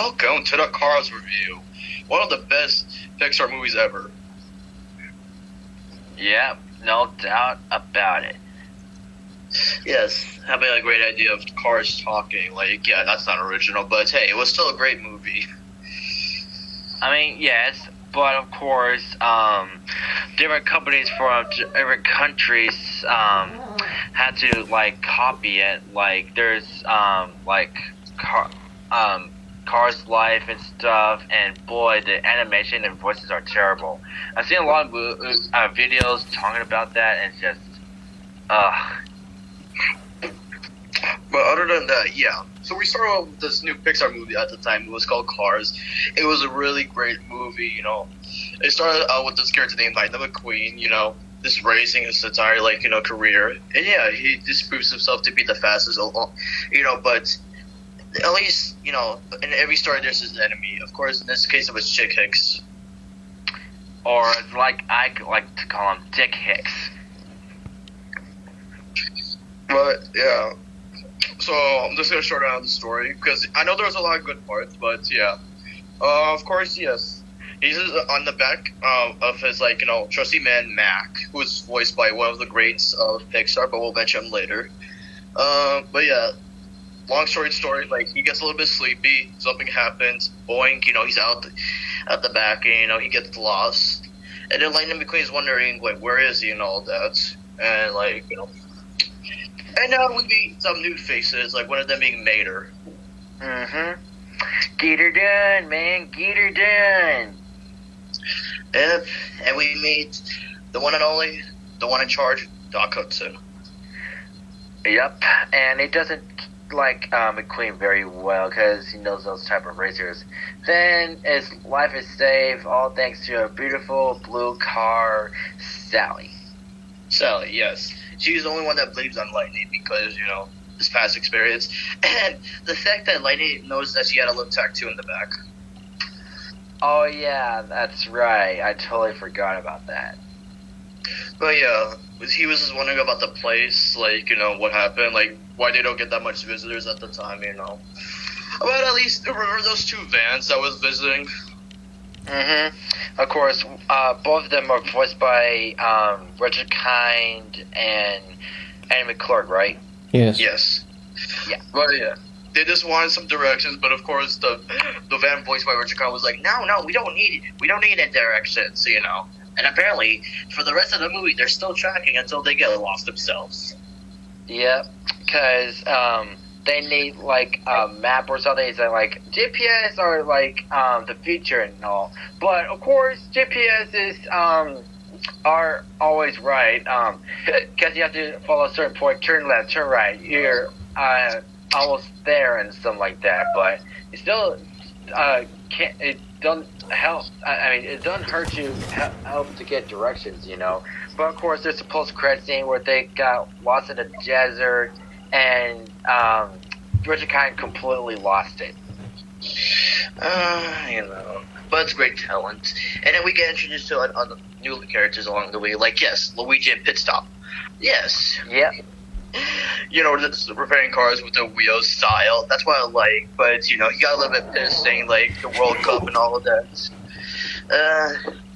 welcome to the Cars review. One of the best Pixar movies ever. Yeah, no doubt about it. Yes, having a great idea of cars talking. Like, yeah, that's not original, but hey, it was still a great movie. I mean, yes, but of course, different companies from different countries had to like copy it. Like, there's Cars Life and stuff, and boy, the animation and voices are terrible. I've seen a lot of videos talking about that, and it's just, But other than that, yeah. So we started off with this new Pixar movie at the time. It was called Cars. It was a really great movie, you know. It started out with this character named Lightning McQueen, you know, just racing his entire, career. And yeah, he just proves himself to be the fastest, you know, but at least, you know, in every story there's his enemy. Of course, in this case it was Chick Hicks. or like I like to call him Dick Hicks. But yeah, so I'm just gonna short out the story because I know there's a lot of good parts, but yeah, of course, yes, he's on the back of his trusty man Mac, who is voiced by one of the greats of Pixar, but we'll mention him later. But yeah, long story, like he gets a little bit sleepy, something happens, boink, you know, he's out at the back, and you know he gets lost, and then Lightning McQueen is wondering like where is he and all that, and like you know. And now we meet some new faces, like one of them being Mater. Mm-hmm. Get her done, man. Get her done. Yep. And we meet the one and only, the one in charge, Doc Hudson. Yep. And he doesn't like McQueen very well because he knows those type of racers. Then his life is saved, all thanks to a beautiful blue car, Sally. Sally, yes. She's the only one that believes on Lightning because, you know, his past experience. And the fact that Lightning knows that she had a little tattoo in the back. Oh, yeah, that's right. I totally forgot about that. But yeah, he was just wondering about the place, like, you know, what happened, like, why they don't get that much visitors at the time, you know. But at least, remember those two vans that was visiting? Mm-hmm. Of course, both of them are voiced by Richard Kind and Andy McClurg, right? Yes. Yes. Yeah. But yeah, they just wanted some directions, but of course the van voiced by Richard Kind was like, no, we don't need any directions, you know. And apparently, for the rest of the movie, they're still tracking until they get lost themselves. Yep, because they need like a map or something. It's like GPS or like the future and all. But of course, GPS is are always right. Because you have to follow a certain point, turn left, turn right. You're almost there and something like that. But it still can't. It don't help. I mean, it doesn't hurt you help to get directions, you know. But of course, there's a post-credit scene where they got lost in the desert. And Richard Kind completely lost it. You know, but it's great talent. And then we get introduced to other new characters along the way, like, yes, Luigi and Pit Stop. Yes. Yep. You know, repairing cars with the wheels style. That's what I like. But, you know, he got a little bit pissed saying, like, the World Cup and all of that.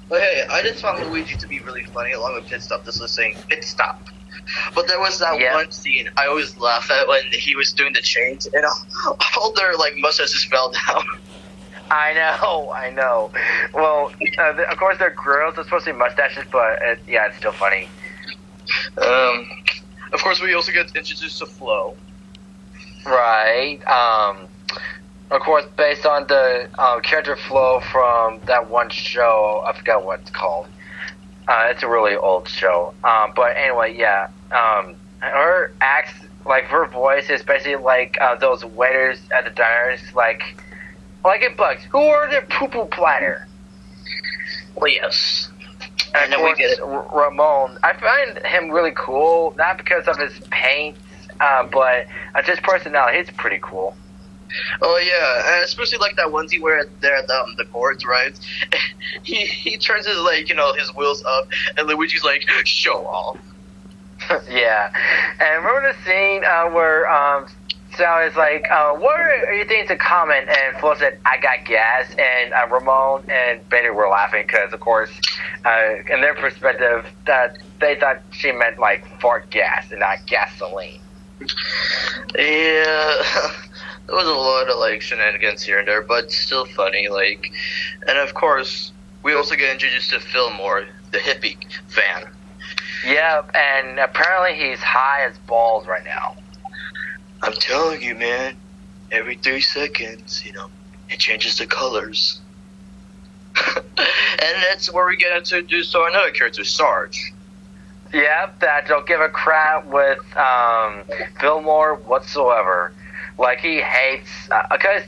But hey, I just found Luigi to be really funny along with Pit Stop. This was saying, Pit Stop. But there was that one scene I always laugh at when he was doing the chains, and all their like mustaches fell down. I know. Well, of course they're grills. They're supposed to be mustaches, but yeah, it's still funny. Of course, we also get introduced to Flo. Right. Of course, based on the character Flo from that one show, I forgot what it's called. It's a really old show. But anyway, yeah. Her acts, like her voice is basically like those waiters at the diners, like in Bugs. Who ordered a poo-poo platter? Well, yes. And then we get Ramon. I find him really cool, not because of his paint, but his personality. He's pretty cool. Oh yeah, and especially like that onesie where they're at the courts, right? he turns his his wheels up, and Luigi's like, show off. Yeah, and remember the scene where So it's like, what are your things in common? And Flo said, I got gas. And Ramon and Betty were laughing because, of course, in their perspective, that they thought she meant like fart gas and not gasoline. Yeah, there was a lot of like shenanigans here and there, but still funny. Like, and of course, we also get introduced to Fillmore, the hippie fan. Yep, and apparently he's high as balls right now. I'm telling you, man. Every 3 seconds, it changes the colors. And that's where we get introduced to another character, Sarge. Yep, that don't give a crap with Fillmore whatsoever. Like, he hates, because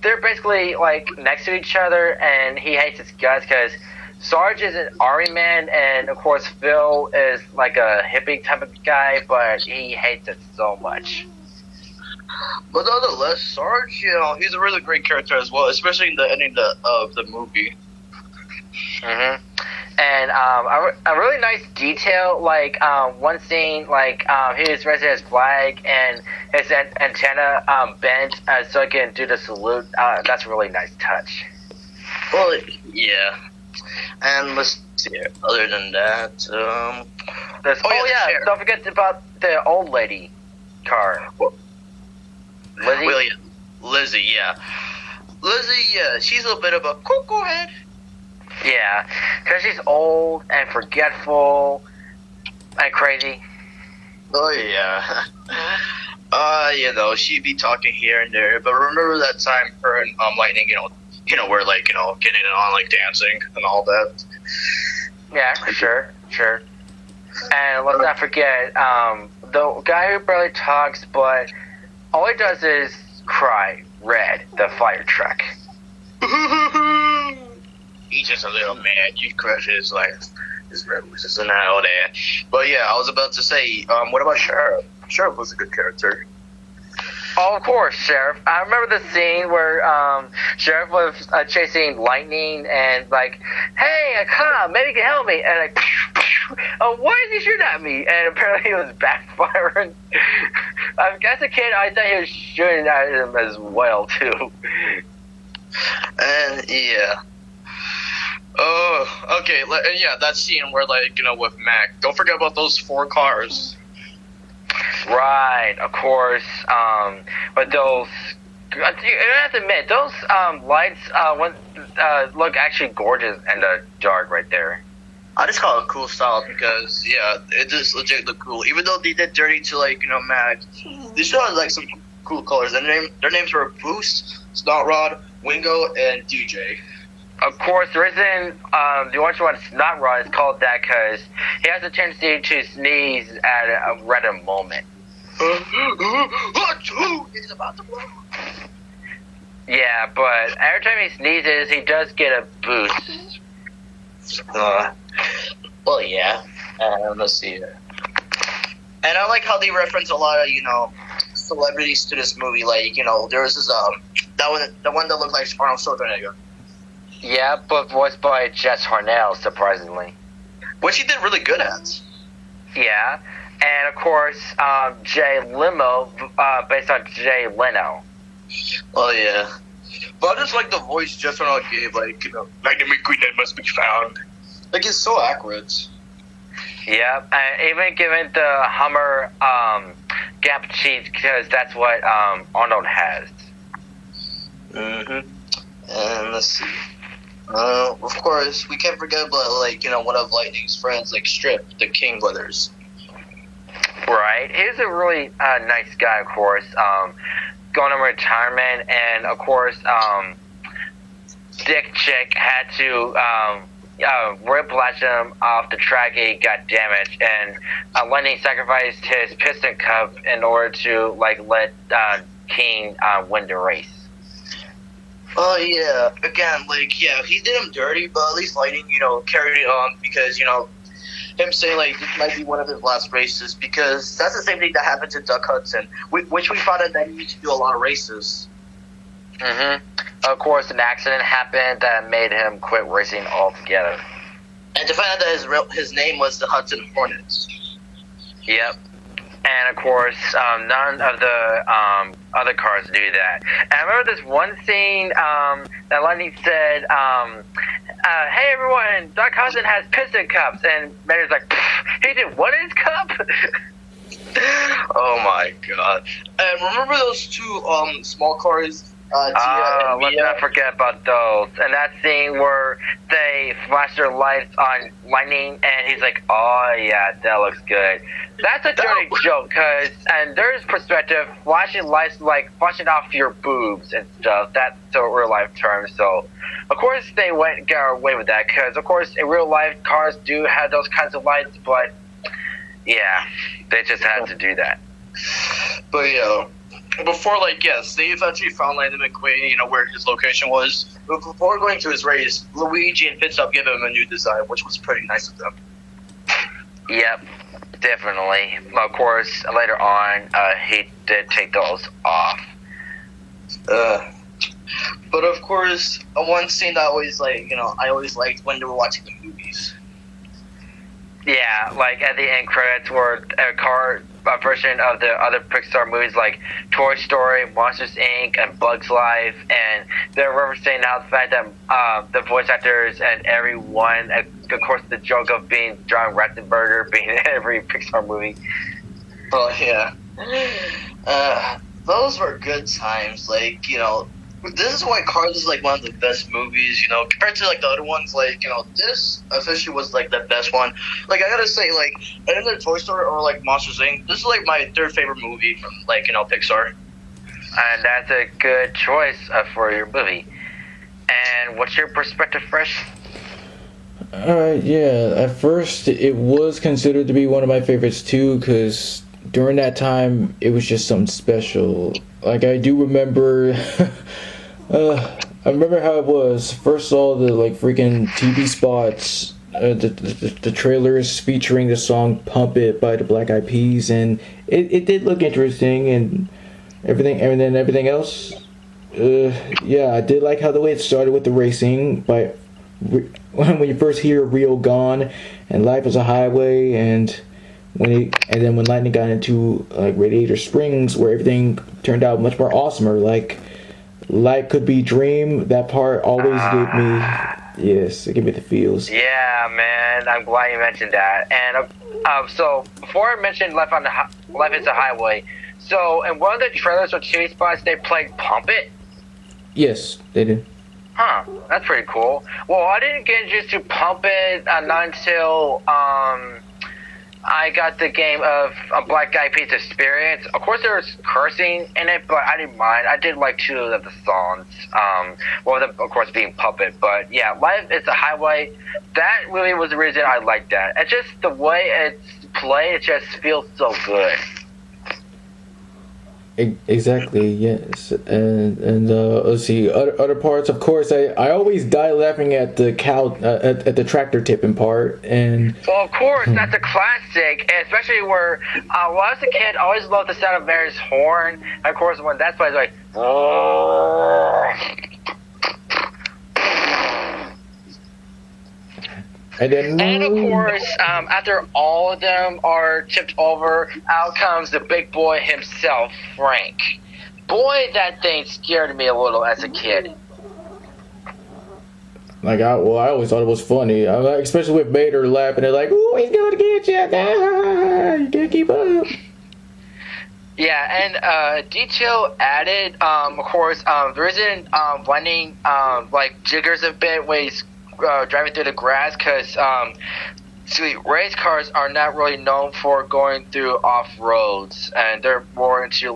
they're basically, like, next to each other, and he hates his guts, because Sarge is an army man, and, of course, Phil is, like, a hippie type of guy, but he hates it so much. But nonetheless, Sarge, he's a really great character as well, especially in the ending of the movie. Mm-hmm. And a really nice detail, like one scene, like he was raising his flag and his antenna bent so he can do the salute. That's a really nice touch. Well, yeah. And let's see. Other than that, don't forget about the old lady car. Lizzie? Well, yeah. Lizzie, yeah. Lizzie, yeah, she's a bit of a cuckoo head. Yeah, because she's old and forgetful and crazy. Oh, yeah. She'd be talking here and there, but remember that time her and Lightning, were like, getting it on, like, dancing and all that. Yeah, sure. And let's not forget, the guy who barely talks, but all he does is cry, Red, the fire truck. He's just a little man. You crush his life. His roses and all that. But yeah, I was about to say, what about Sheriff? Sheriff was a good character. Oh, of course, Sheriff. I remember the scene where Sheriff was chasing Lightning and like, hey, come on, maybe you can help me. And like, oh, why is he shooting at me? And apparently he was backfiring. As a kid, I thought he was shooting at him as well, too. And yeah. Oh, okay. Yeah, that scene where, like, with Mac. Don't forget about those 4 cars. Right, of course. But those, you have to admit, those lights look actually gorgeous in the dark right there. I just call it cool style because, yeah, it just legit look cool. Even though they did dirty to, like, Mac, they still had, like, some cool colors. Their names were Boost, Snotrod, Wingo, and DJ. Of course, the reason the orange one is not raw is called that because he has a tendency to sneeze at a random moment. It's about to blow. Yeah, but every time he sneezes, he does get a boost. Well, yeah. Let's see. And I like how they reference a lot of, celebrities to this movie. Like, there was this, the one that looked like Arnold Schwarzenegger. Yeah, but voiced by Jess Harnell, surprisingly. Which he did really good at. Yeah, and of course, Jay Leno, based on Jay Leno. Oh, yeah. But I just like the voice Jess Harnell gave, like, Lightning McQueen that must be found. Like, it's so accurate. Yeah, and even given the Hummer gap cheese, because that's what Arnold has. Mm-hmm. And let's see. Of course, we can't forget about, like, one of Lightning's friends, like Strip, the King brothers. Right. He's a really nice guy, of course. Going on retirement, and, of course, Dick Chick had to whiplash him off the track. He got damaged, and Lightning sacrificed his piston cup in order to, like, let King win the race. Oh, yeah. Again, like, yeah, he did him dirty, but at least Lightning, carried it on because, him saying, like, this might be one of his last races because that's the same thing that happened to Duck Hudson, which we found out that he used to do a lot of races. Mm-hmm. Of course, an accident happened that made him quit racing altogether. And to find out that his name was the Hudson Hornets. Yep. and of course, none of the other cars do that. And I remember this one scene that Lightning said, "Hey everyone, Doc Hudson has piston cups," and Mater's like, "He did what in his cup?" Oh my god! And remember those two small cars? Tia and let's Mia? not forget about those. And that scene where they flash their lights on Lightning, and he's like, "Oh yeah, that looks good." That's a dirty joke, cause and there's perspective, flashing lights like flashing off your boobs and stuff. That's a real life term. So, of course, they got away with that, cause of course in real life cars do have those kinds of lights, but yeah, they just had to do that. But yeah. Before, they eventually found Lightning McQueen, where his location was. But before going to his race, Luigi and Pitstop gave him a new design, which was pretty nice of them. Yep, definitely. Of course, later on, he did take those off. But of course, one scene that I always I always liked when they were watching the movies. Yeah, like at the end credits where a version of the other Pixar movies like Toy Story, Monsters Inc., and Bugs Life, and they're referencing now the fact that the voice actors and everyone, of course, the joke of being John Ratzenberger being in every Pixar movie. Oh yeah, those were good times. This is why Cars is one of the best movies, compared to the other ones. This officially was the best one. I gotta say, either Toy Story or Monsters Inc. This is my third favorite movie from Pixar. And that's a good choice for your movie. And what's your perspective, Fresh? Yeah. At first, it was considered to be one of my favorites too, because during that time, it was just something special. I do remember. I remember how it was. First saw the freaking TV spots, the trailers featuring the song "Pump It" by the Black Eyed Peas, and it did look interesting and everything. And then everything else, yeah, I did like how the way it started with the racing. When you first hear "Rio Gone" and "Life is a Highway," and then when Lightning got into Radiator Springs, where everything turned out much more awesomer, Light Could Be Dream, that part always gave me, yes, it gave me the feels. Yeah, man, I'm glad you mentioned that. And so before I mentioned Life is a Highway, so in one of the trailers or TV spots, they played "Pump It." Yes, they did. Huh, that's pretty cool. Well, I didn't get introduced to "Pump It" not until I got the game of Black Eyed Peas Experience. Of course, there was cursing in it, but I didn't mind. I did like two of the songs. One of them, of course, being "Puppet." But yeah, "Life is a Highway." That really was the reason I liked that. It's just the way it's played. It just feels so good. Exactly, yes. And let's see, other parts, of course, I always die laughing at the cow, at the tractor tipping part. And well, of course, that's a classic, and especially where when I was a kid, I always loved the sound of Mary's horn. And of course, when that's why it's like, and of course, after all of them are tipped over, out comes the big boy himself, Frank. Boy, that thing scared me a little as a kid. I always thought it was funny, especially with Mater laughing and "Ooh, he's gonna get you! Ah, you can't keep up." Yeah, and detail added. Of course, there isn't Lightning jiggers a bit when he's driving through the grass, because race cars are not really known for going through off roads, and they're more into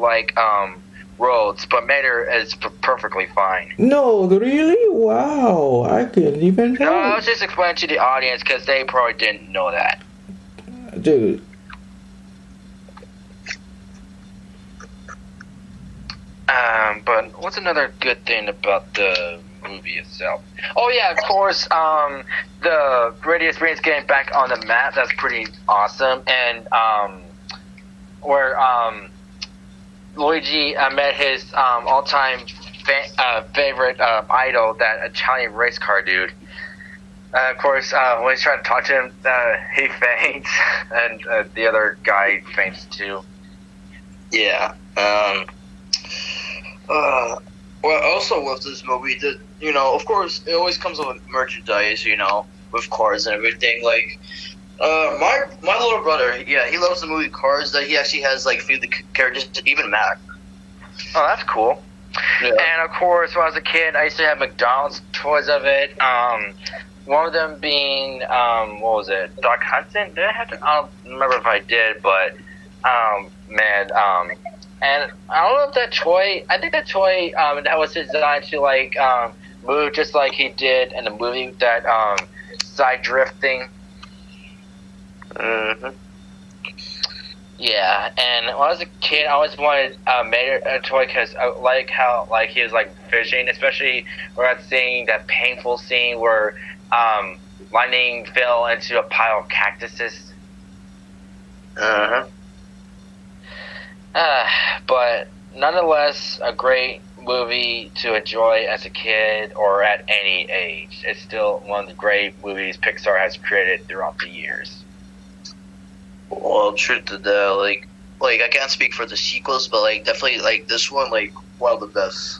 roads. But Mater is perfectly fine. No, really? Wow, I couldn't even tell. No, I was just explaining to the audience because they probably didn't know that. Dude. But what's another good thing about the movie itself? Oh yeah, of course, the radio experience getting back on the map, that's pretty awesome. And where Luigi met his all-time favorite idol, that Italian race car dude. Of course, when he's trying to talk to him, he faints, and the other guy faints too. Yeah. Well, also with this movie, of course, it always comes with merchandise, with cars and everything. Like, my little brother, yeah, he loves the movie Cars. That he actually has like few of the characters, even Mac. Oh, that's cool. Yeah. And of course, when I was a kid, I used to have McDonald's toys of it. One of them being, what was it, Doc Hudson? Did I have to? I don't remember if I did, but man, and I don't know if that toy. I think that toy that was designed to like move just like he did in the movie, that side drift thing. Mm-hmm. Yeah, and when I was a kid, I always wanted made a toy because I like how like he was like fishing, especially where I was seeing that painful scene where lightning fell into a pile of cactuses. Uh-huh. But nonetheless, a great movie to enjoy as a kid or at any age. It's still one of the great movies Pixar has created throughout the years. Well, truth to that, like I can't speak for the sequels, but like definitely like this one, like one of the best.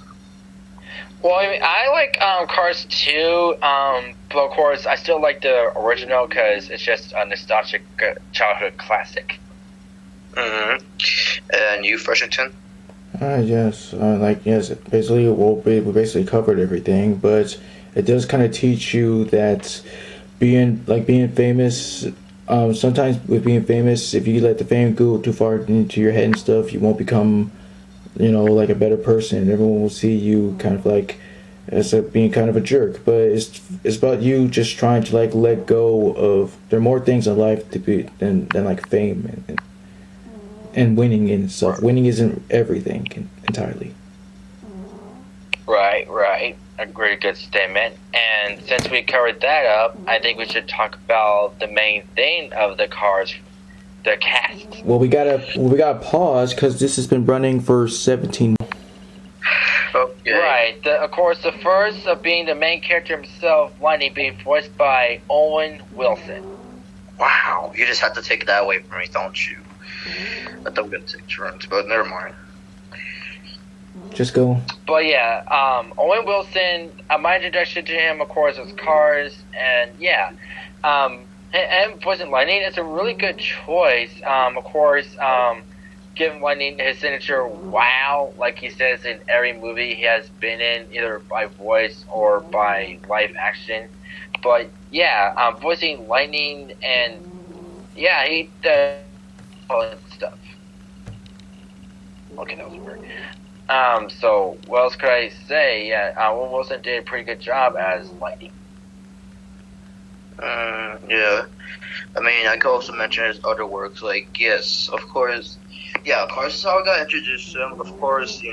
Well, I mean, I like Cars 2, but of course, I still like the original because it's just a nostalgic childhood classic. Mm-hmm. And you, Freshington? Yes. Yes. Basically, we basically covered everything, but it does kind of teach you that being famous. Sometimes with being famous, if you let the fame go too far into your head and stuff, you won't become, like a better person. Everyone will see you kind of like as being kind of a jerk. But it's about you just trying to like let go of. There are more things in life to be than like fame and winning and stuff. Winning isn't everything entirely. Right. A very good statement. And since we covered that up, I think we should talk about the main thing of the Cars, the cast. Well, we gotta pause because this has been running for 17. Okay. Right. Of course, the first of being the main character himself, Lightning, being voiced by Owen Wilson. Wow, you just have to take that away from me, don't you? I thought we were gonna take turns, but never mind. Just go. But yeah, Owen Wilson, my introduction to him, of course, was Cars, and yeah, and voicing Lightning is a really good choice. Of course, giving Lightning his signature wow, like he says in every movie he has been in, either by voice or by live action. But yeah, voicing Lightning, and yeah, he does all that stuff. Okay, that was weird. So what else could I say? Yeah, Owen Wilson did a pretty good job as Lightning. Yeah. I mean, I could also mention his other works, like, yes, of course. Yeah, Cars is how I got introduced to him, of course,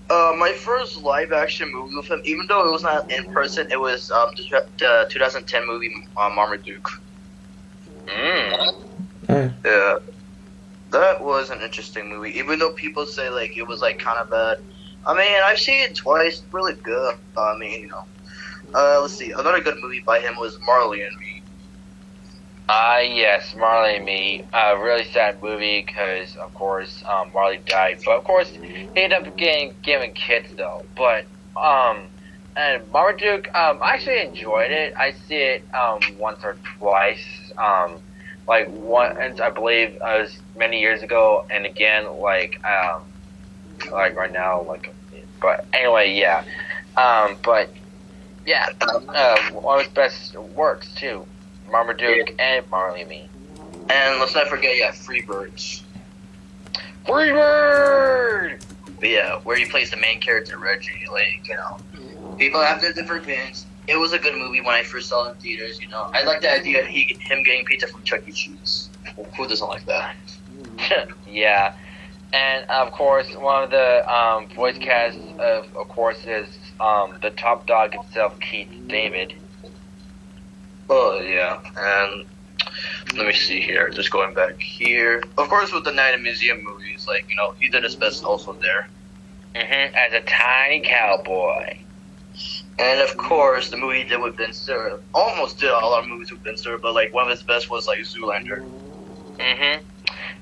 my first live-action movie with him, even though it was not in person, it was the 2010 movie, Marmaduke. Yeah. That was an interesting movie, even though people say, like, it was, like, kind of bad. I mean, I've seen it twice, really good. I mean, let's see, another good movie by him was Marley and Me. Yes, Marley and Me. A really sad movie because, of course, Marley died. But, of course, he ended up giving kids, though. But, and Marmaduke, I actually enjoyed it. I see it, once or twice. Like, once, I believe, it was many years ago, and again, like right now, like, but anyway, yeah. But, yeah, one of his best works, too. Marmaduke and Marley and Me. And let's not forget, Freebirds. Freebird! Yeah, where he plays the main character, Reggie. Like, people have their different opinions. It was a good movie when I first saw it in theaters, I like the idea of him getting pizza from Chuck E. Cheese. Well, who doesn't like that? Yeah. And, of course, one of the voice casts, of course, is the top dog himself, Keith David. Oh, yeah. And let me see here. Just going back here. Of course, with the Night of Museum movies, like, he did his best also there. As a tiny cowboy. And, of course, the movie he did with Ben Stiller. Almost did all our movies with Ben Stiller, but, like, one of his best was, like, Zoolander.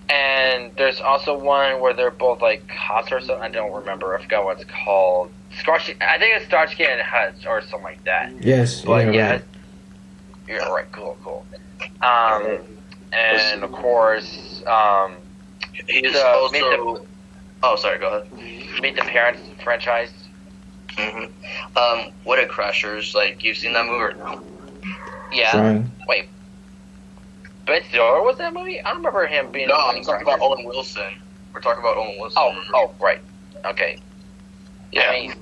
And there's also one where they're both like cops or something. I don't remember. I forgot what it's called. I think it's Starsky and Hutch or something like that. Yes. But yeah. Right. You're right. Cool. And of course, he's also. Oh, sorry. Go ahead. Meet the Parents franchise. What are Crashers? Like, you've seen that movie or no? Yeah. Trying. Wait. Ben Stiller was that movie? I don't remember him being. No, I'm talking about Owen Wilson. We're talking about Owen Wilson. Oh, right. Okay. Yeah. I mean,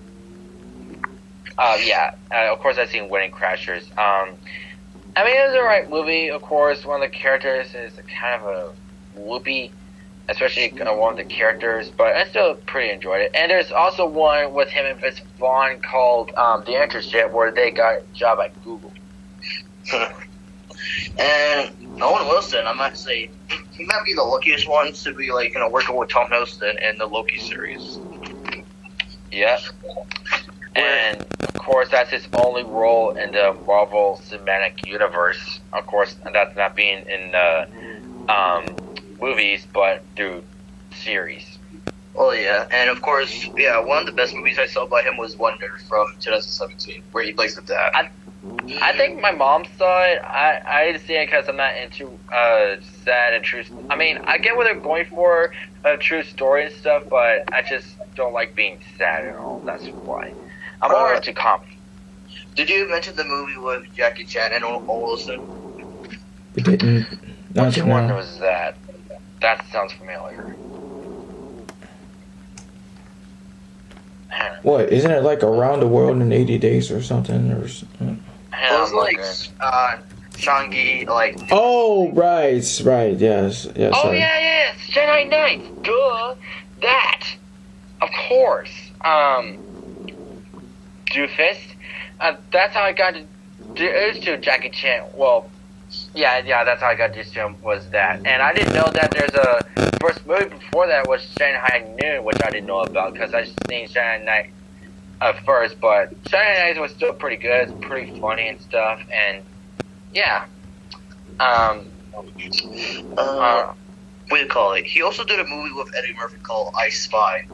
yeah. Of course, I've seen Wedding Crashers. I mean, it was a right movie. Of course, one of the characters is kind of a whoopee, especially one of the characters. But I still pretty enjoyed it. And there's also one with him and Vince Vaughn called The Internship, where they got a job at Google. And Owen Wilson, I might say, he might be the luckiest one to be like, working with Tom Hiddleston in the Loki series. Yeah. And of course, that's his only role in the Marvel Cinematic Universe. Of course, that's not being in the movies, but through series. Well, yeah, and of course, one of the best movies I saw by him was Wonder from 2017, where he plays the dad. I think my mom saw it. I didn't see it because I'm not into sad and true. I mean, I get what they're going for, a true story and stuff, but I just don't like being sad and all. That's why. I'm more into comedy. Did you mention the movie with Jackie Chan and Owen Wilson? We didn't. Which one was that? That sounds familiar. What? Isn't it like Around the World in 80 Days or something? Or it was like Shang-Chi, like. Oh, right, yes. Oh, sorry. yeah, Jedi Knights. Duh. That. Of course. Doofus. That's how I got introduced to Jackie Chan. Well, yeah, that's how I got introduced to him, was that. And I didn't know that there's a first movie before that was Shanghai Noon, which I didn't know about because I seen Shanghai Night first. But Shanghai Night was still pretty good. It's pretty funny and stuff. And yeah. What do you call it? He also did a movie with Eddie Murphy called I Spy.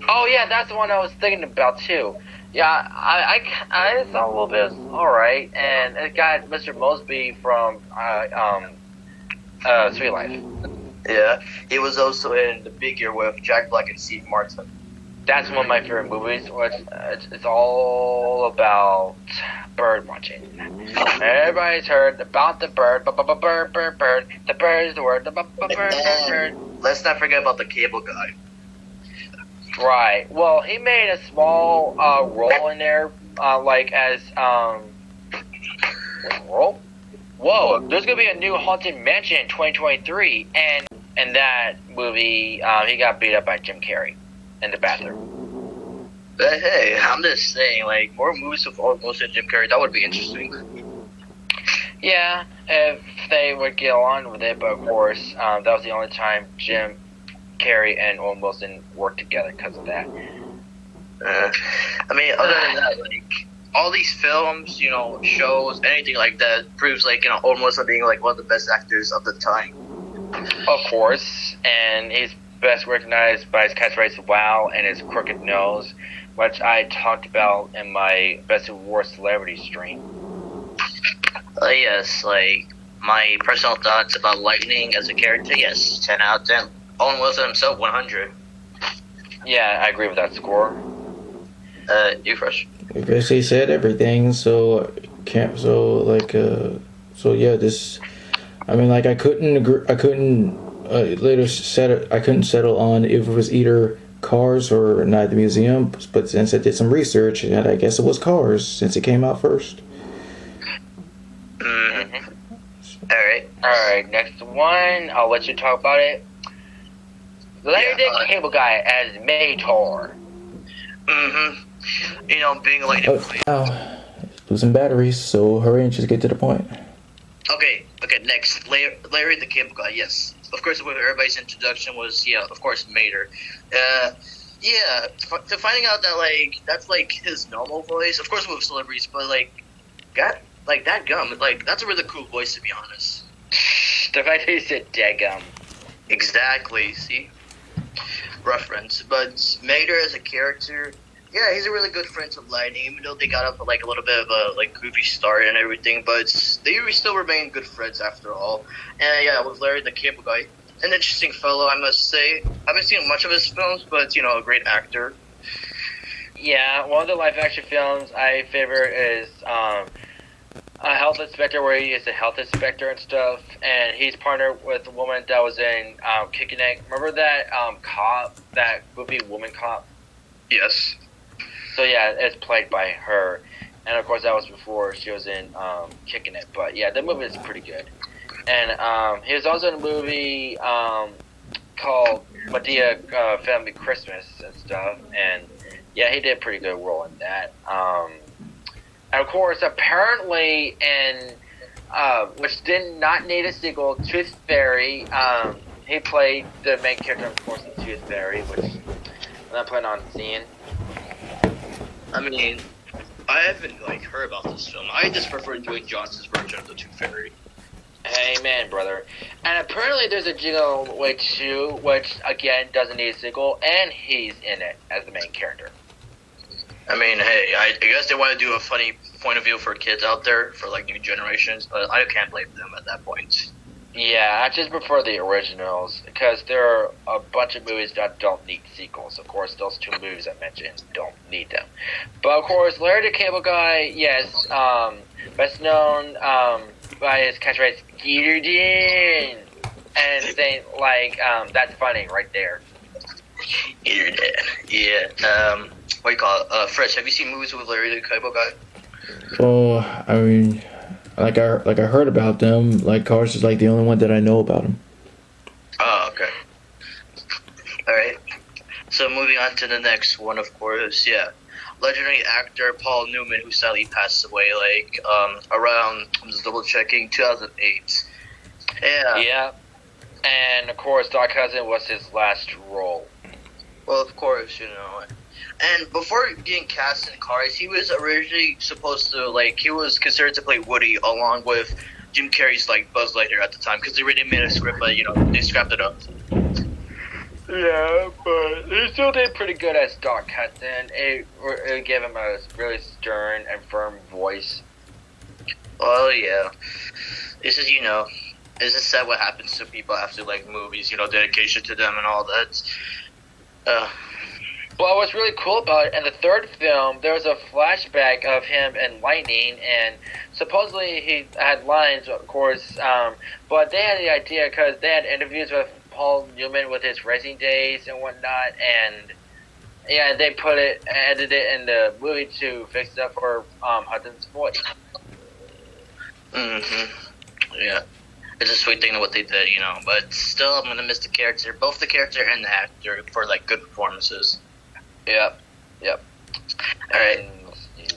Oh yeah, that's the one I was thinking about too. Yeah, I saw a little bit. Alright, and it got Mr. Mosby from Sweet Life. Yeah, he was also in The Big Year with Jack Black and Steve Martin. That's one of my favorite movies. Which it's all about bird watching. Everybody's heard about the bird, bird. The bird is the word, bird. Let's not forget about the cable guy. Right. Well, he made a small role in there, like as role. Whoa! There's gonna be a new Haunted Mansion in 2023, and in that movie, he got beat up by Jim Carrey in the bathroom. But hey, I'm just saying, like, more movies with Owen Wilson and Jim Carrey, that would be interesting. Yeah, if they would get along with it, but of course, that was the only time Jim Carrey and Owen Wilson worked together because of that. I mean, other than that, like, all these films, shows, anything like that proves, like, Owen Wilson being, like, one of the best actors of the time. Of course, and he's best recognized by his catchphrase "Wow" and his crooked nose, which I talked about in my Best of Worst Celebrity stream. Yes, like, my personal thoughts about Lightning as a character, yes, 10 out of 10. Owen Wilson himself, 100. Yeah, I agree with that score. You first. I guess he said everything, so this. I mean, like, I couldn't agree. I couldn't I couldn't settle on if it was either Cars or Night at the Museum. But since I did some research, and I guess it was Cars since it came out first. Mm-hmm. All right. Next one, I'll let you talk about it. Larry the Cable Guy as Mator. Mm-hmm. Being like. Losing batteries, so hurry and just get to the point. Okay, next. Larry the Cable Guy, yes. Of course, with everybody's introduction was, of course, Mater. To finding out that, like, that's, like, his normal voice, of course with celebrities, but, that gum, like, that's a really cool voice, to be honest. The fact that he said dadgum. Exactly. See, reference. But Mater as a character, yeah, he's a really good friend to Lightning, even though they got up like a little bit of a like goofy start and everything. But they still remain good friends after all. And yeah, with Larry the Cable Guy, an interesting fellow, I must say. I haven't seen much of his films, but a great actor. Yeah, one of the live action films I favor is a health inspector, where he is a health inspector and stuff, and he's partnered with a woman that was in Kicking It. Remember that cop, that goofy woman cop? Yes. So yeah, it's played by her, and of course that was before she was in Kicking It. But yeah, the movie is pretty good. And he was also in a movie called Medea Family Christmas and stuff, and yeah, he did a pretty good role in that. And of course, apparently, in which did not need a sequel, Tooth Fairy, he played the main character, of course, in Tooth Fairy, which I'm not planning on seeing. I mean, I haven't heard about this film. I just prefer Dwayne Johnson's version of the Tooth Fairy. Amen, brother. And apparently there's a Jingle Way 2, which, again, doesn't need a sequel, and he's in it as the main character. I mean, hey, I guess they want to do a funny point of view for kids out there, for new generations, but I can't blame them at that point. Yeah, I just prefer the originals, because there are a bunch of movies that don't need sequels. Of course, those two movies I mentioned don't need them. But of course, Larry the Cable Guy, yes, best known by his catchphrase, "Get and saying, that's funny right there. Get yeah. What do you call it? Fresh, have you seen movies with Larry the Cable Guy? Well, I mean, I heard about them. Cars is the only one that I know about him. Oh, okay. All right. So moving on to the next one, of course, yeah. Legendary actor Paul Newman, who sadly passed away, around, I'm just double checking, 2008. Yeah. Yeah. And of course, Doc Hudson was his last role. Well, of course, And before getting cast in Cars, he was originally supposed to, he was considered to play Woody along with Jim Carrey's, Buzz Lightyear at the time, because they already made a script, but, they scrapped it up. Yeah, but he still did pretty good as Doc Hudson. It gave him a really stern and firm voice. Well, yeah. This is, this is sad what happens to people after, movies, dedication to them and all that. Well, what's really cool about it, in the third film, there was a flashback of him and Lightning, and supposedly he had lines, of course, but they had the idea because they had interviews with Paul Newman with his racing days and whatnot, and yeah, they edited it in the movie to fix it up for Hudson's voice. Yeah. It's a sweet thing what they did, but still I'm going to miss the character, both the character and the actor, for, good performances. Yep. Alright.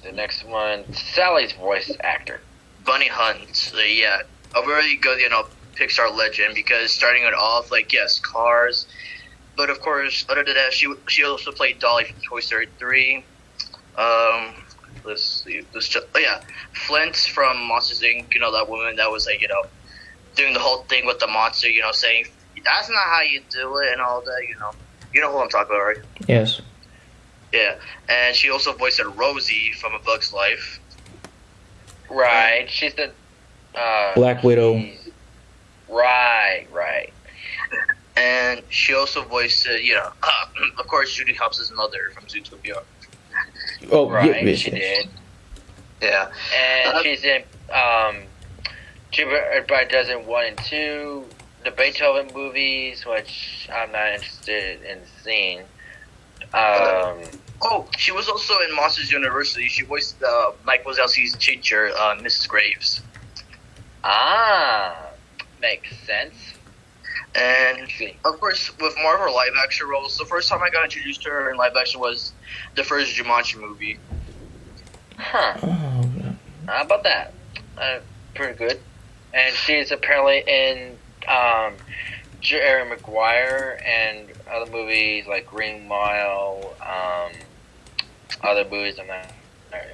The next one, Sally's voice actor. Bunny Hunt. Yeah. A very good, Pixar legend, because starting it off, yes, Cars. But, of course, other than that, she also played Dolly from Toy Story 3. Let's see. Flint from Monsters, Inc., that woman that was, doing the whole thing with the monster, saying, that's not how you do it and all that, You know who I'm talking about, right? Yes. Yeah, and she also voiced Rosie from A Bug's Life. Right, she's the... Black Widow. Right. And she also voiced, of course, Judy Hopps' mother from Zootopia. Oh, right, yes. She did. Yeah. And she's in Jupiter by Dozen 1 and 2, the Beethoven movies, which I'm not interested in seeing. She was also in Monsters University. She voiced Mike Wazowski's teacher, Mrs. Graves. Makes sense. And, of course, with more of her live-action roles, the first time I got introduced to her in live-action was the first Jumanji movie. Huh. Oh, How about that? Pretty good. And she's apparently in Jerry Maguire and other movies like Green Mile, other movies I'm not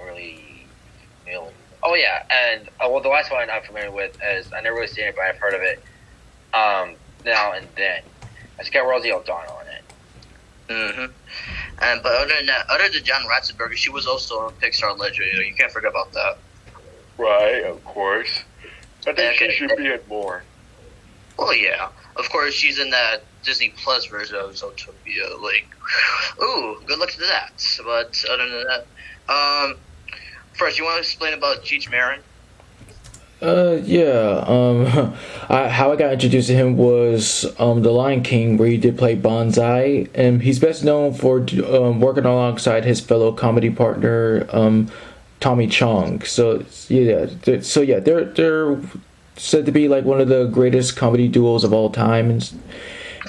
really familiar with. Oh yeah, and the last one I'm familiar with is, I never really seen it, but I've heard of it. now and then. It's got Rosie O'Donnell in it. But other than that, other than John Ratzenberger, she was also a Pixar legend. You can't forget about that. Right, of course. I think she should be in more. Well, yeah. Of course, she's in that Disney Plus version of Zootopia. Like, ooh, good luck to that. But other than that, first, you want to explain about Cheech Marin? How I got introduced to him was The Lion King, where he did play Bonsai, and he's best known for working alongside his fellow comedy partner, Tommy Chong. They're said to be like one of the greatest comedy duos of all time,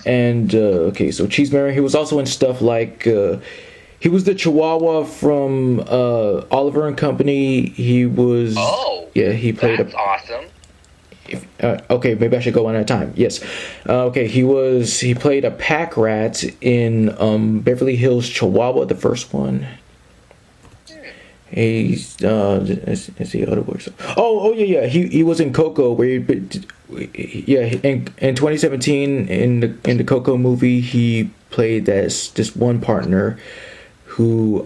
okay, so Cheech Marin, he was also in stuff like he was the Chihuahua from Oliver and Company. He was he played that's awesome. Okay, maybe I should go one at a time. Yes. Okay, he played a pack rat in Beverly Hills Chihuahua, the first one. He's is he other words? He was in Coco, where in 2017 in the Coco movie, he played this one partner who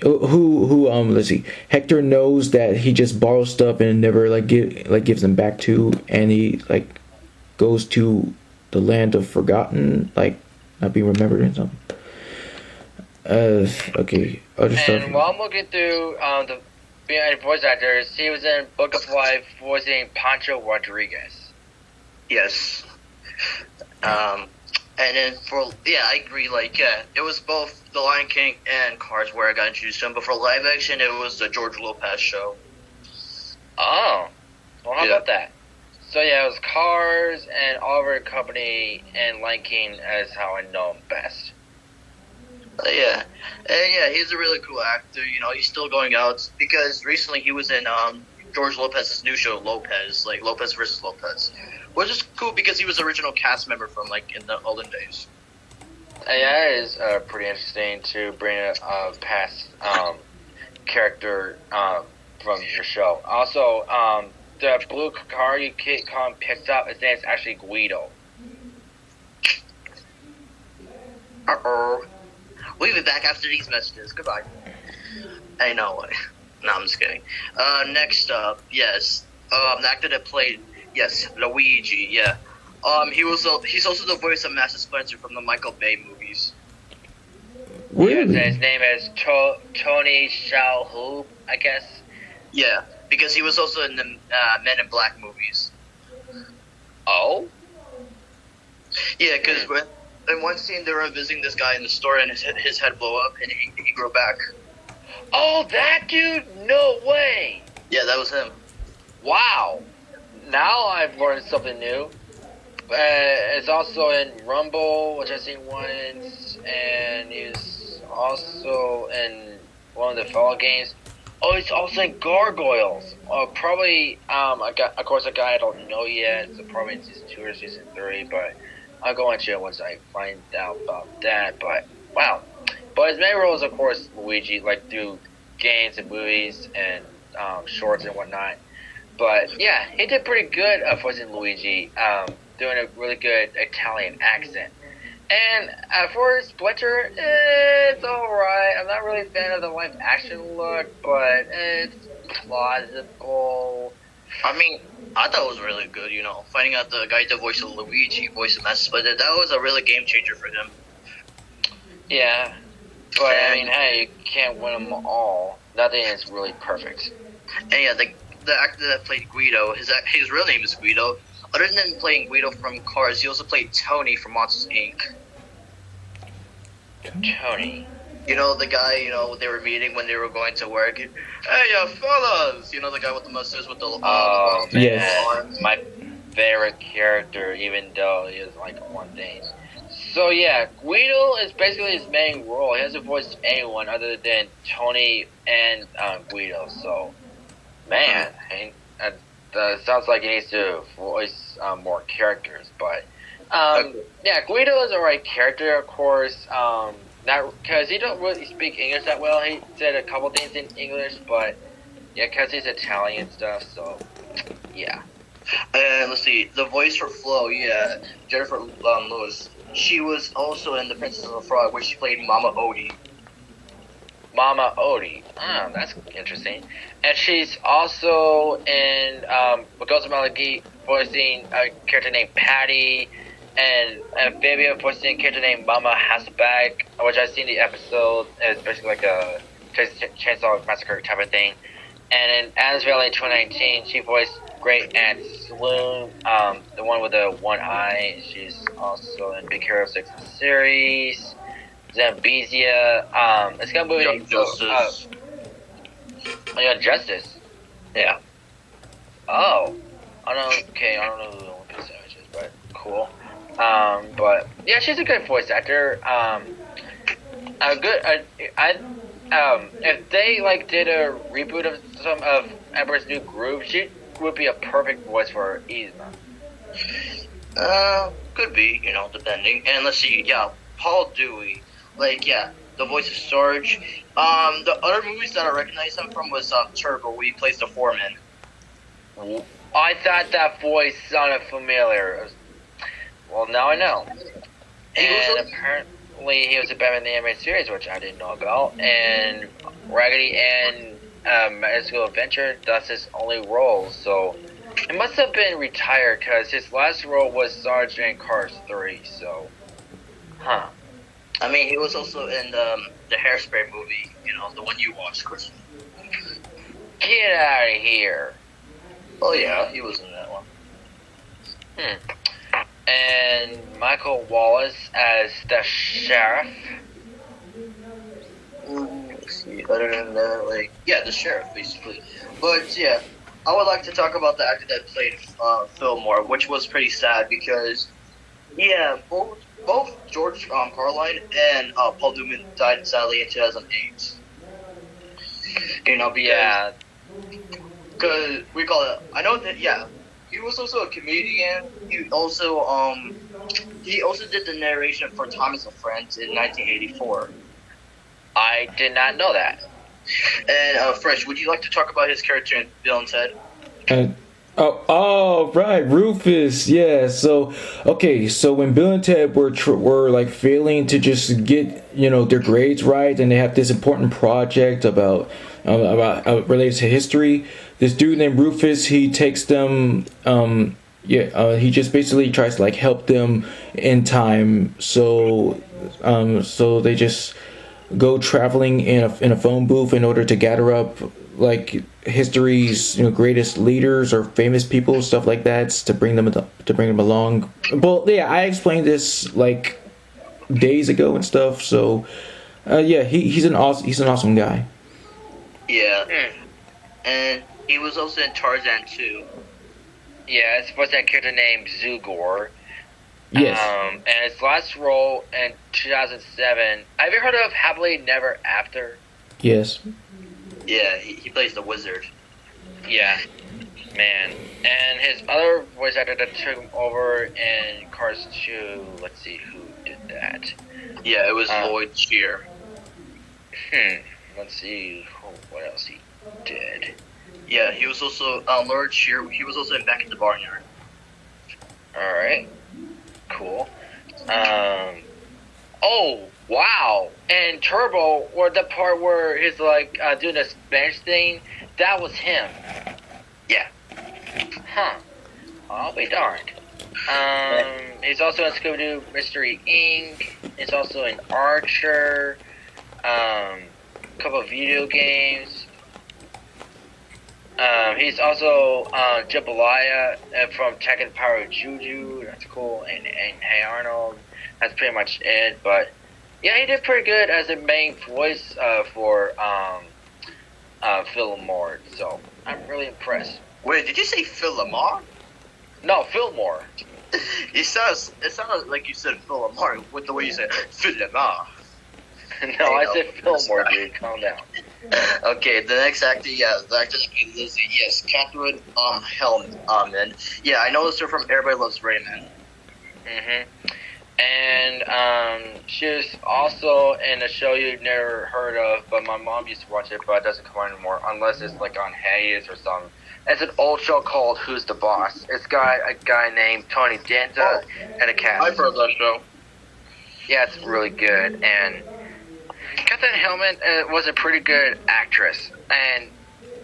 let's see, Hector knows that he just borrows stuff and never gives them back to, and he goes to the land of forgotten, not being remembered or something. Okay, other stuff. And while I'm looking through the voice actors, he was in Book of Life voicing Pancho Rodriguez. Yes. And then I agree. It was both The Lion King and Cars where I got introduced to him. But for live action, it was the George Lopez show. Oh, well, how about that? So it was Cars and Oliver and Company and Lion King as how I know him best. He's a really cool actor. He's still going out because recently he was in George Lopez's new show, Lopez, Lopez versus Lopez, which is cool because he was the original cast member from in the olden days. Yeah, it is pretty interesting to bring a past character from your show. Also, the blue car you picked up, his name is actually Guido. We'll be back after these messages. Goodbye. I know what. No, I'm just kidding. Next up, the actor that played, Luigi, yeah. He's also the voice of Master Splinter from the Michael Bay movies. Really? Yeah, his name is Tony Shalhoub, I guess. Yeah, because he was also in the Men in Black movies. Oh? Yeah, because in one scene they were visiting this guy in the store and his head blew up and he grew back. Oh, that dude? No way! Yeah, that was him. Wow. Now I've learned something new. It's also in Rumble, which I've seen once, and he's also in one of the Fall games. Oh, he's also in Gargoyles. Probably, a guy I don't know yet, so probably in season 2 or season 3, but I'll go into it once I find out about that. But wow. But his main role is, of course, Luigi, through games and movies and shorts and whatnot. But yeah, he did pretty good voicing Luigi, doing a really good Italian accent. And for Splinter, it's alright. I'm not really a fan of the live action look, but it's plausible. I mean, I thought it was really good, finding out the guy that voiced Luigi, voiced Master Splinter, that was a really game changer for him. Yeah, but I mean, hey, you can't win them all. Nothing is really perfect. And yeah, the actor that played Guido, his real name is Guido. Other than playing Guido from Cars, he also played Tony from Monsters, Inc. Tony? The guy, they were meeting when they were going to work. Hey, fellas! The guy with the mustache with the yes. My favorite character, even though he is one thing. So yeah, Guido is basically his main role. He hasn't voiced anyone other than Tony and Guido. So, man, sounds like he needs to voice more characters. But yeah, Guido is a right character, of course. Not because he don't really speak English that well. He said a couple things in English, but yeah, because he's Italian and stuff. So yeah. And let's see, the voice for Flo, yeah, Jennifer Lewis. She was also in The Princess and the Frog, where she played Mama Odie. Mama Odie. Oh, that's interesting. And she's also in Magosa Malagi voicing a character named Patty, and Amphibian voicing a character named Mama Hasselback, which I've seen the episode. It's basically like a Chainsaw Massacre type of thing. And in Adam's Family 2019, she voiced Great Aunt Sloan, the one with the one eye. She's also in Big Hero 6 series. Zambezia. It's got a movie. Young Justice. Young Justice. Yeah. Oh. I don't know who the Olympus Savage is, but cool. But yeah, she's a good voice actor. If they like did a reboot of some of Emperor's New Groove, she would be a perfect voice for Yzma. Could be, depending. And let's see, yeah, Paul Dewey. Like, yeah, the voice of Sarge. The other movies that I recognize him from was Turbo, where he plays the foreman. I thought that voice sounded familiar. Well, now I know. And apparently he was a Batman the Animated Series, which I didn't know about. And Raggedy Ann Magical Adventure, that's his only role. So it must have been retired, because his last role was Sarge in Cars 3. So, huh. I mean, he was also in the Hairspray movie, the one you watched, Christian. Get out of here. Oh yeah, he was in that one. And Michael Wallace as the sheriff. Let's see, other than that, the sheriff, basically. But yeah, I would like to talk about the actor that played Fillmore, which was pretty sad because, yeah, both George Carline and Paul Newman died sadly in 2008. Because we call it. I know that. Yeah, he was also a comedian. He also did the narration for Thomas and Friends in 1984. I did not know that. And Fresh, would you like to talk about his character in Bill and Ted? Right, Rufus. Yeah. So, okay. So when Bill and Ted were like failing to just get their grades right, and they have this important project about related to history. This dude named Rufus, he takes them. He just basically tries to like help them in time. So they just go traveling in a phone booth in order to gather up like history's greatest leaders or famous people, stuff like that, to bring them along. Well, yeah, I explained this like days ago and stuff. So he's an awesome guy. Yeah, and he was also in Tarzan 2. Yeah, it's supposed to have a character named Zugor. Yes. And his last role in 2007. Have you heard of Happily Never After? Yes. Yeah, he plays the wizard. Yeah, man. And his other voice actor that took him over in Cars 2, let's see who did that. Yeah, it was Lloyd Shear. Let's see what else he did. Yeah, he was also Lloyd Shear. He was also in Back in the Barnyard. Alright. Cool. Oh, wow. And Turbo, or the part where he's like doing the Spanish thing, that was him. Yeah. Huh. I'll be darned. He's also in Scooby-Doo Mystery Inc. He's also in Archer. A couple of video games. He's also Jambalaya from Tekken Power Juju. That's cool. And Hey Arnold. That's pretty much it. But yeah, he did pretty good as the main voice for Phil Lamar. So I'm really impressed. Wait, did you say Phil Lamar? No, Fillmore. It sounds like you said Phil Lamar with the way you said Phil Lamar. No, I said Fillmore, dude. Calm down. Okay, the next actor, the actor that played Lizzie, yes, Catherine Hellman. Yeah, I noticed her from Everybody Loves Raymond. And she was also in a show you've never heard of, but my mom used to watch it, but it doesn't come on anymore, unless it's like on hiatus or some It's an old show called Who's the Boss. It's got a guy named Tony Danza and a cast. I've heard that show. Yeah, it's really good. And Catherine Hillman was a pretty good actress. And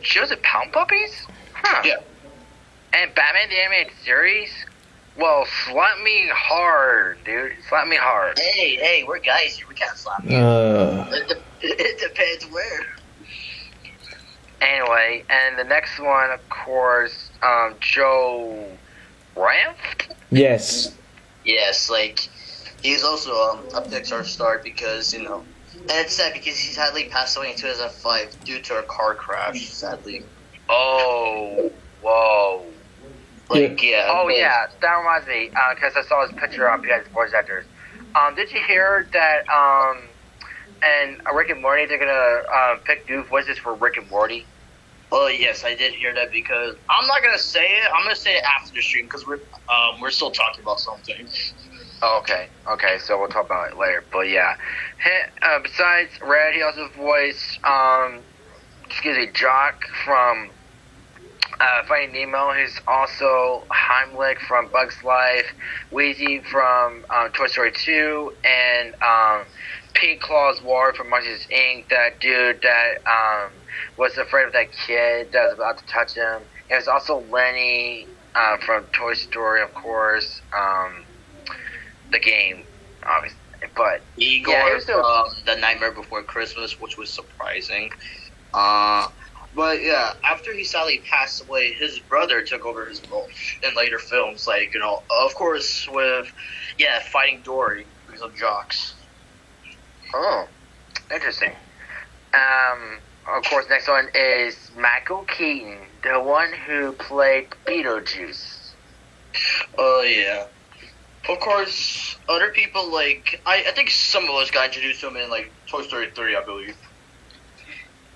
she was in Pound Puppies? Huh. Yeah. And Batman the Animated Series? Well, slap me hard, dude. Slap me hard. Hey, we're guys here. We can't slap you. It depends where. Anyway, and the next one, of course, Joe Ranft? Yes. Yes, like, he's also a Pixar star because, you know, and it's sad because he sadly passed away in 2005 due to a car crash, sadly. Oh, whoa. Like, yeah. Oh, yeah, that reminds me, because I saw his picture on PI's Voice Actors. Did you hear that, and Rick and Morty, they're gonna pick new voices for Rick and Morty? Oh, yes, I did hear that because I'm not gonna say it. I'm gonna say it after the stream because we're still talking about something. Oh, okay, so we'll talk about it later. But yeah, besides Red, he also voiced, Jock from Finding Nemo. He's also Heimlich from Bug's Life, Wheezy from Toy Story 2, and Pete Claus Ward from Monsters Inc. That dude that was afraid of that kid that was about to touch him. There's also Lenny from Toy Story, of course. The game, obviously. But Igor yeah, from The Nightmare Before Christmas, which was surprising. But yeah, after he sadly passed away, his brother took over his role in later films, like, you know, of course with, Fighting Dory because of Jocks. Oh, interesting. Of course, next one is Michael Keaton, the one who played Beetlejuice. Oh, yeah. Of course, other people, like, I think some of us got introduced to him in, like, Toy Story 3, I believe.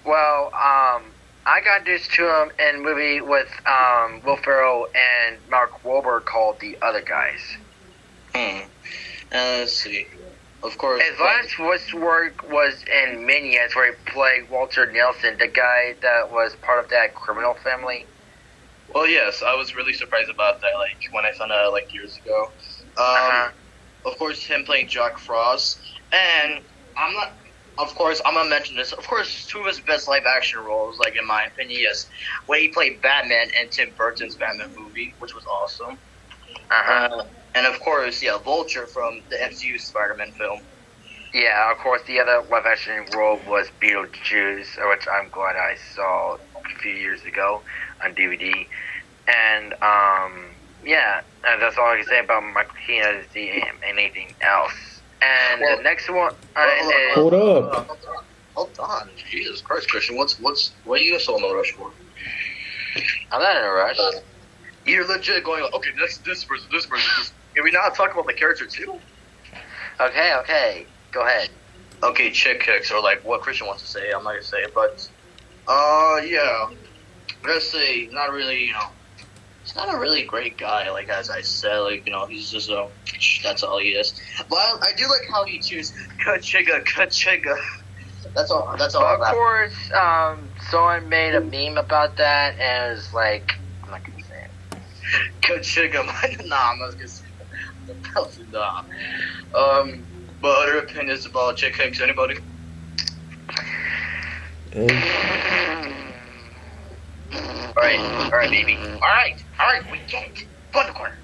Well, I got introduced to him in a movie with Will Ferrell and Mark Wahlberg called The Other Guys. Let's see. Of course. His last voice work was in Minions, where he played Walter Nelson, the guy that was part of that criminal family. Well, yes, I was really surprised about that, like, when I found out, like, years ago. Of course, him playing Jack Frost. And I'm gonna mention this. Of course, two of his best live-action roles, like, in my opinion, yes. When he played Batman in Tim Burton's Batman movie, which was awesome. And of course, Vulture from the MCU Spider-Man film. Yeah, of course, the other live-action role was Beetlejuice, which I'm glad I saw a few years ago on DVD. And, that's all I can say about Michael Keaton. I didn't see anything else. And the next one is... Hold up. Hold on. Jesus Christ, Christian. What are you so in a rush for? I'm not in a rush. You're legit going, like, okay, this person. Can we not talk about the character, too? Okay. Go ahead. Okay, chick kicks, or, like, what Christian wants to say. I'm not gonna say it, but... I'm gonna say, not really, you know... He's not a really great guy, like, as I said, like, you know, he's just that's all he is. But I do like how he chooses Kachiga. That's all. Of course, someone made a meme about that, and it was like, I'm not gonna say it. Kachiga, nah, I'm not gonna say that. Nah. But other opinions about chick kicks, anybody? Alright, baby. Alright, we get it. Go in the corner.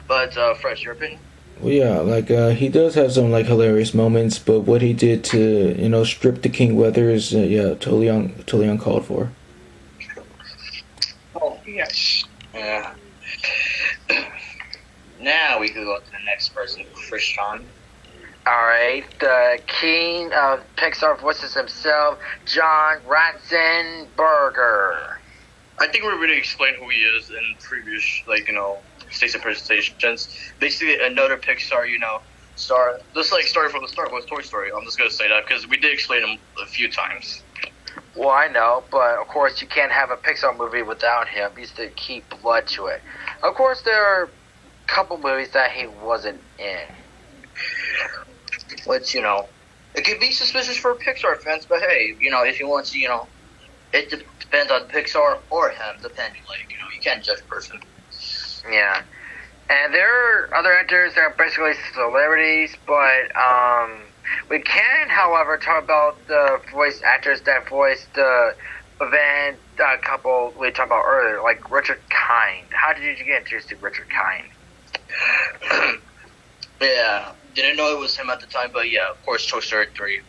But, Fresh, your opinion? Well, yeah, like, he does have some, like, hilarious moments, but what he did to, you know, strip the King Weather is, totally uncalled for. Oh, yes. Yeah. Now we can go to the next person, Christian. Alright, the king of Pixar voices himself, John Ratzenberger. I think we already explained who he is in previous, like, you know, station presentations. Basically, another Pixar, you know, star. Just like started from the start was Toy Story. I'm just gonna say that because we did explain him a few times. Well, I know, but of course you can't have a Pixar movie without him. He used to keep blood to it. Of course, there are a couple movies that he wasn't in. Which, you know, it could be suspicious for Pixar fans, but hey, you know, if he wants to, you know, it depends on Pixar or him, depending. Like, you can't judge a person. Yeah. And there are other actors that are basically celebrities, but we can, however, talk about the voice actors that voiced the event couple we talked about earlier, like Richard Kind. How did you get introduced to Richard Kind? Yeah, didn't know it was him at the time, but yeah, of course, Toy Story 3.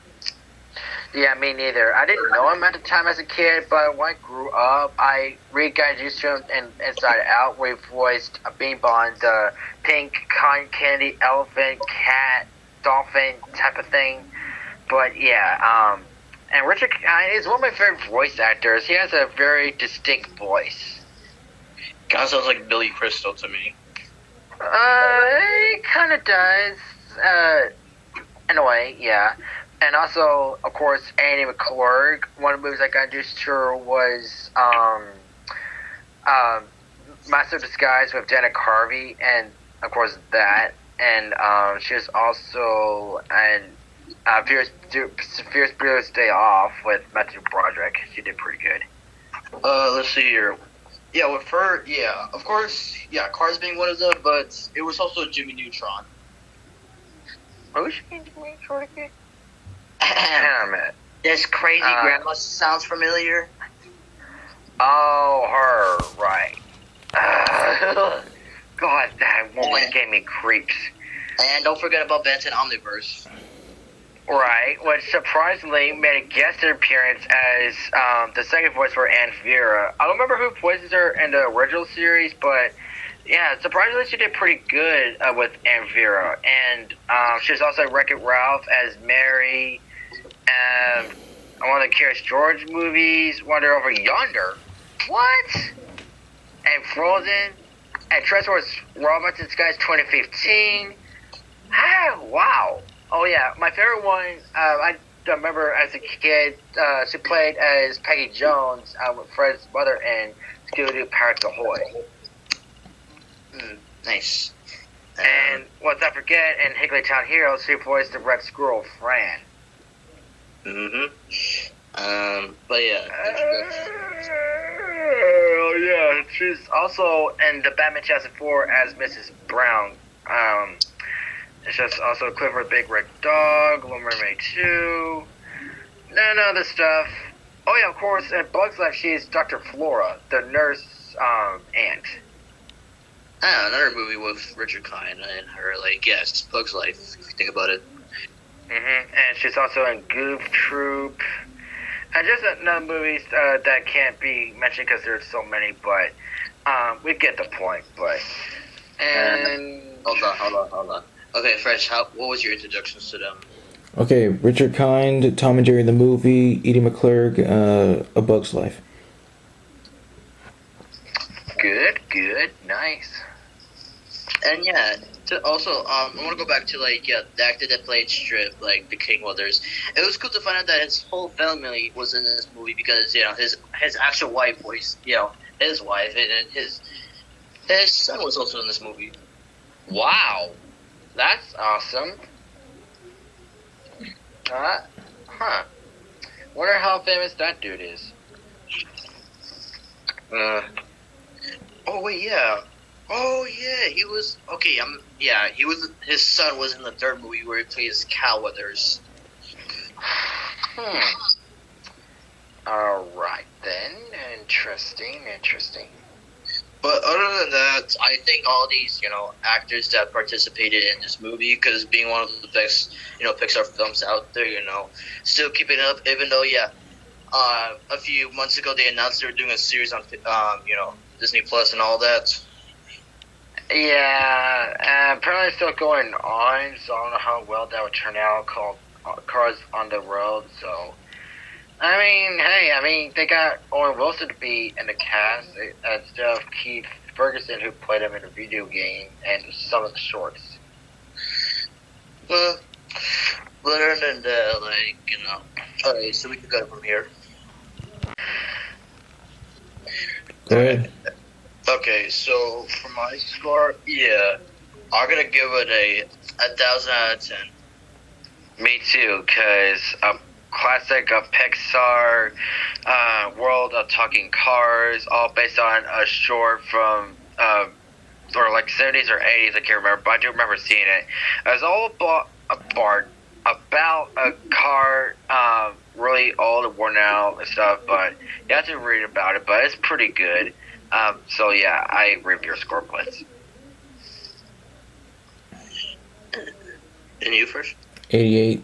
Yeah, me neither. I didn't know him at the time as a kid, but when I grew up, I really got used to him in Inside Out, where he voiced a Bean Bond, the pink cotton candy elephant, cat, dolphin type of thing. But yeah, and Richard is one of my favorite voice actors. He has a very distinct voice. Kind of sounds like Billy Crystal to me. It kind of does, in a way, yeah. And also, of course, Annie McClurg. One of the movies I got introduced to her was Master of Disguise with Dana Carvey, and of course that. And she was also in Fierce Bueller's Day Off with Matthew Broderick. She did pretty good. Let's see here. Yeah, with her, yeah, of course, yeah, Cars being one of them, but it was also Jimmy Neutron. Who's Jimmy Neutron again? Hang on a minute. This crazy grandma sounds familiar. Oh, her, right. God, that woman gave me creeps. And don't forget about Benson Omniverse. Right, which surprisingly made a guest appearance as the second voice for Aunt Vera. I don't remember who voices her in the original series, but yeah, surprisingly she did pretty good with Aunt Vera. And she was also Wreck-It Ralph as Mary. One of the Curious George movies, Wander Over Yonder. What? And Frozen. And Transformers Robots in Disguise 2015. Ah, wow. Oh yeah, my favorite one, I remember as a kid, she played as Peggy Jones with Fred's mother in Scooby-Doo Pirates Ahoy. Nice. And let's not forget, in Higglytown Heroes, she voiced the Red Squirrel, Fran. But yeah. Oh yeah, she's also in the Batman 2004 as Mrs. Brown. It's just also Quiver Big Red Dog, Little Mermaid 2, and other stuff. Oh yeah, of course, in Bug's Life, she's Dr. Flora, the nurse aunt. Another movie with Richard Kind and her, like, yes, Bug's Life, if you think about it. And she's also in Goof Troop. And just another movies that can't be mentioned because there's so many, but we get the point. But Hold on. Okay, Fresh, what was your introductions to them? Okay, Richard Kind, Tom and Jerry the movie, Edie McClurg, A Bug's Life. Good, nice. And yeah, also, I want to go back to, like, yeah, the actor that played Strip, like, the King Weathers. It was cool to find out that his whole family was in this movie because, his actual wife voiced, his wife, and his son was also in this movie. Wow. That's awesome. Wonder how famous that dude is. Oh wait, yeah. Oh yeah, he was okay. He was. His son was in the third movie where he plays Cal Weathers. All right then. Interesting. But other than that, I think all these, actors that participated in this movie, because being one of the best, Pixar films out there, still keeping it up. Even though, a few months ago they announced they were doing a series on, Disney Plus and all that. Yeah, apparently it's still going on, so I don't know how well that would turn out. Called Cars on the Road, so. They got Owen Wilson to be in the cast instead of Keith Ferguson, who played him in a video game and some of the shorts. Well, other than that, alright, so we can go from here. Go ahead. Okay, so for my score, I'm gonna give it a 1,000 out of 10. Me too, because classic of Pixar, world of talking cars, all based on a short from or like 70s or 80s. I can't remember, but I do remember seeing it. It was all about a car, really old and worn out and stuff. But you have to read about it. But it's pretty good. So yeah, I agree with your score, Blitz. And you first? 88.